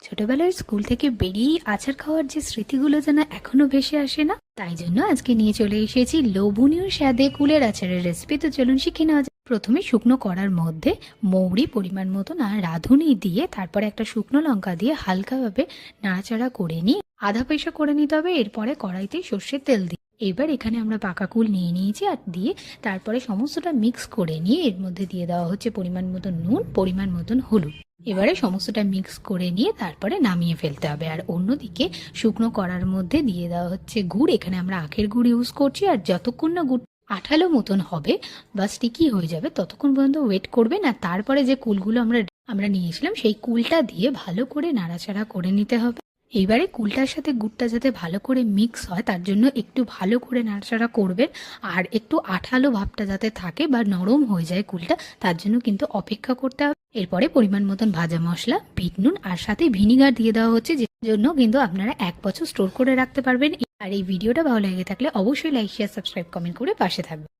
ছোটবেলার স্কুল থেকে বেরিয়েই আচার খাওয়ার যে স্মৃতিগুলো যেন এখনো ভেসে আসে না, তাই জন্য আজকে নিয়ে চলে এসেছি লোভনীয় স্বাদে কুলের আচারের রেসিপি। তো চলুন শিখে নেওয়া যাক। প্রথমে শুকনো কড়ার মধ্যে মৌরি পরিমাণ মতন আর রাঁধুনি দিয়ে তারপরে একটা শুকনো লঙ্কা দিয়ে হালকাভাবে নাড়াচাড়া করে নিয়ে আধা পয়সা করে নিতে হবে। এরপরে কড়াইতে সর্ষের তেল দিয়ে এবার এখানে আমরা পাকা কুল নিয়ে নিয়েছি আর দিয়ে তারপরে সমস্তটা মিক্স করে নিয়ে এর মধ্যে দিয়ে দেওয়া হচ্ছে পরিমাণ মতন নুন, পরিমাণ মতন হলুদ। এবারে সমস্তটা মিক্স করে নিয়ে তারপরে নামিয়ে ফেলতে হবে। আর অন্যদিকে শুকনো কড়ার মধ্যে দিয়ে দেওয়া হচ্ছে গুড়। এখানে আমরা আখের গুড় ইউজ করছি। আর যতক্ষণ না গুড় আঠালো মতন হবে বা স্টিকি হয়ে যাবে ততক্ষণ পর্যন্ত ওয়েট করবেন। আর তারপরে যে কুলগুলো আমরা নিয়েছিলাম সেই কুলটা দিয়ে ভালো করে নাড়াচাড়া করে নিতে হবে। এইবারে কুলটার সাথে গুড়টা যাতে ভালো করে মিক্স হয় তার জন্য একটু ভালো করে নাড়াচাড়া করবেন। আর একটু আঠালো ভাবটা যাতে থাকে বা নরম হয়ে যায় কুলটা, তার জন্য কিন্তু অপেক্ষা করতে হবে। এরপরে পরিমাণ মতন ভাজা মশলা, বিট নুন আর সাথে ভিনিগার দিয়ে দেওয়া হচ্ছে, যে জন্য কিন্তু আপনারা 1 বছর স্টোর করে রাখতে পারবেন। আর এই ভিডিওটা ভালো লেগে থাকলে অবশ্যই লাইক, শেয়ার, সাবস্ক্রাইব, কমেন্ট করে পাশে থাকবেন।